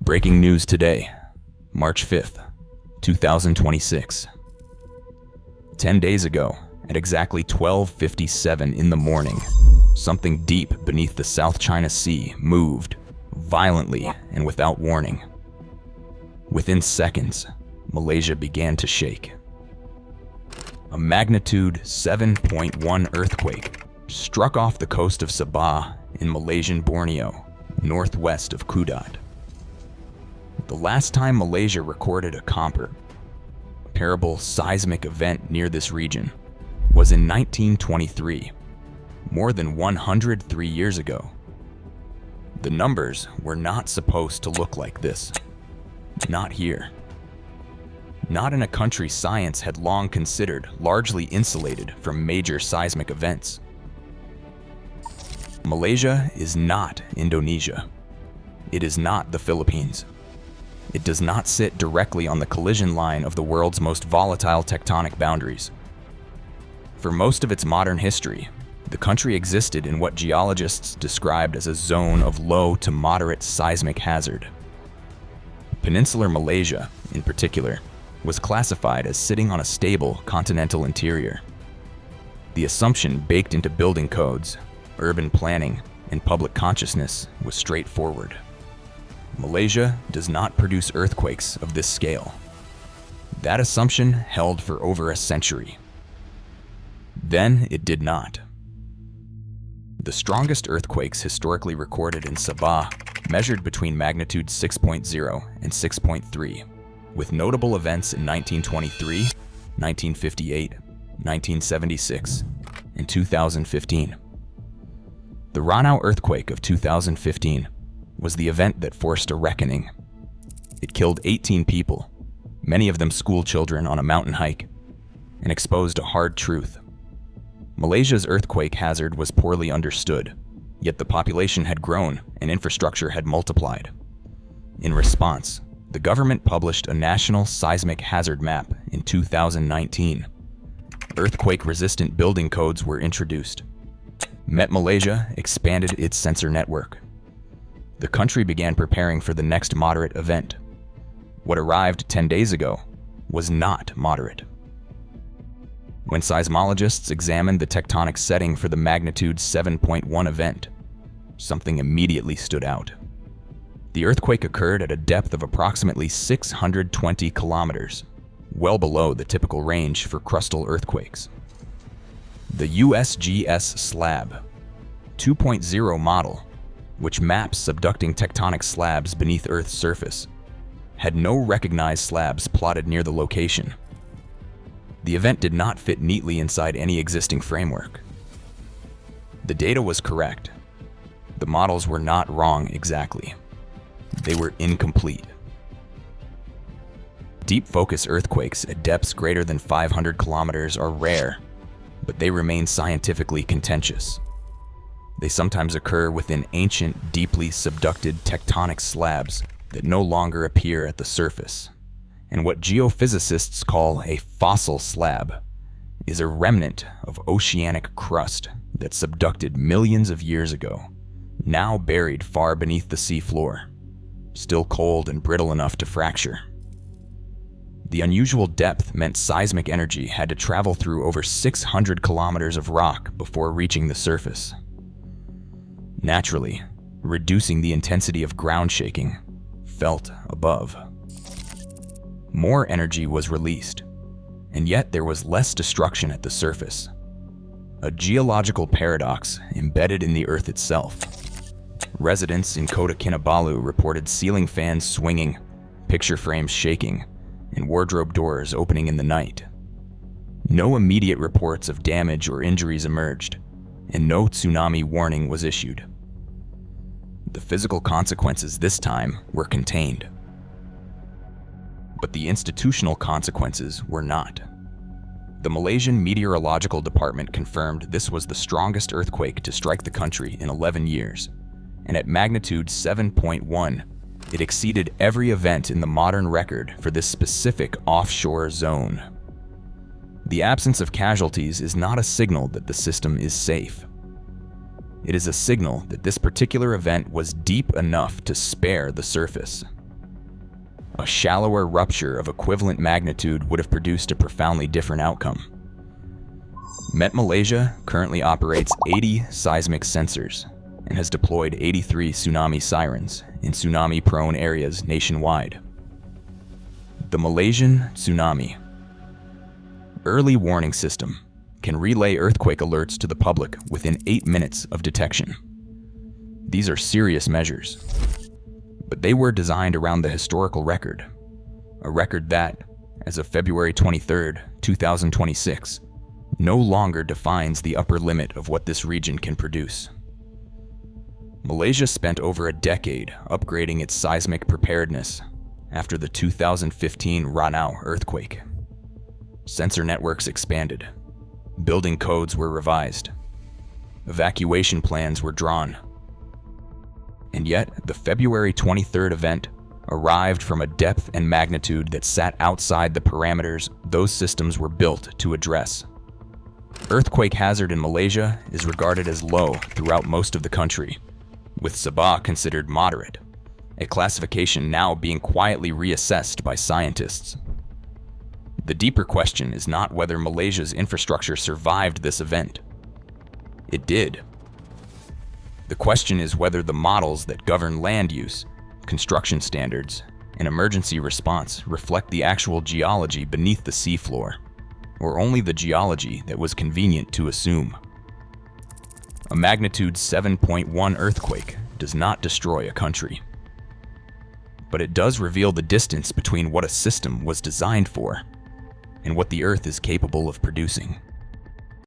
Breaking news today, March 5th, 2026. 10 days ago, at exactly 12:57 in the morning, something deep beneath the South China Sea moved, violently and without warning. Within seconds, Malaysia began to shake. A magnitude 7.1 earthquake struck off the coast of Sabah in Malaysian Borneo, northwest of Kudat. The last time Malaysia recorded a comparable seismic event near this region was in 1923, more than 103 years ago. The numbers were not supposed to look like this. Not here. Not in a country science had long considered largely insulated from major seismic events. Malaysia is not Indonesia. It is not the Philippines. It does not sit directly on the collision line of the world's most volatile tectonic boundaries. For most of its modern history, the country existed in what geologists described as a zone of low to moderate seismic hazard. Peninsular Malaysia, in particular, was classified as sitting on a stable continental interior. The assumption baked into building codes, urban planning, and public consciousness was straightforward. Malaysia does not produce earthquakes of this scale. That assumption held for over a century. Then it did not. The strongest earthquakes historically recorded in Sabah measured between magnitude 6.0 and 6.3, with notable events in 1923, 1958, 1976, and 2015. The Ranau earthquake of 2015 was the event that forced a reckoning. It killed 18 people, many of them school children on a mountain hike, and exposed a hard truth. Malaysia's earthquake hazard was poorly understood, yet the population had grown and infrastructure had multiplied. In response, the government published a national seismic hazard map in 2019. Earthquake-resistant building codes were introduced. Met Malaysia expanded its sensor network. The country began preparing for the next moderate event. What arrived 10 days ago was not moderate. When seismologists examined the tectonic setting for the magnitude 7.1 event, something immediately stood out. The earthquake occurred at a depth of approximately 620 kilometers, well below the typical range for crustal earthquakes. The USGS slab 2.0 model, which maps subducting tectonic slabs beneath Earth's surface, had no recognized slabs plotted near the location. The event did not fit neatly inside any existing framework. The data was correct. The models were not wrong exactly. They were incomplete. Deep focus earthquakes at depths greater than 500 kilometers are rare, but they remain scientifically contentious. They sometimes occur within ancient, deeply subducted tectonic slabs that no longer appear at the surface. And what geophysicists call a fossil slab is a remnant of oceanic crust that subducted millions of years ago, now buried far beneath the sea floor, still cold and brittle enough to fracture. The unusual depth meant seismic energy had to travel through over 600 kilometers of rock before reaching the surface, naturally reducing the intensity of ground shaking felt above. More energy was released, and yet there was less destruction at the surface. A geological paradox embedded in the Earth itself. Residents in Kota Kinabalu reported ceiling fans swinging, picture frames shaking, and wardrobe doors opening in the night. No immediate reports of damage or injuries emerged, and no tsunami warning was issued. The physical consequences this time were contained. But the institutional consequences were not. The Malaysian Meteorological Department confirmed this was the strongest earthquake to strike the country in 11 years, and at magnitude 7.1, it exceeded every event in the modern record for this specific offshore zone. The absence of casualties is not a signal that the system is safe. It is a signal that this particular event was deep enough to spare the surface, A shallower rupture of equivalent magnitude would have produced a profoundly different outcome. Malaysia currently operates 80 seismic sensors and has deployed 83 tsunami sirens in tsunami-prone areas nationwide. The Malaysian Tsunami Early Warning System can relay earthquake alerts to the public within 8 minutes of detection. These are serious measures, but they were designed around the historical record, a record that, as of February 23, 2026, no longer defines the upper limit of what this region can produce. Malaysia spent over a decade upgrading its seismic preparedness after the 2015 Ranau earthquake. Sensor networks expanded, building codes were revised, evacuation plans were drawn, and yet the February 23rd event arrived from a depth and magnitude that sat outside the parameters those systems were built to address. Earthquake hazard in Malaysia is regarded as low throughout most of the country, with Sabah considered moderate, a classification now being quietly reassessed by scientists. The deeper question is not whether Malaysia's infrastructure survived this event. It did. The question is whether the models that govern land use, construction standards, and emergency response reflect the actual geology beneath the seafloor, or only the geology that was convenient to assume. A magnitude 7.1 earthquake does not destroy a country, but it does reveal the distance between what a system was designed for and what the Earth is capable of producing.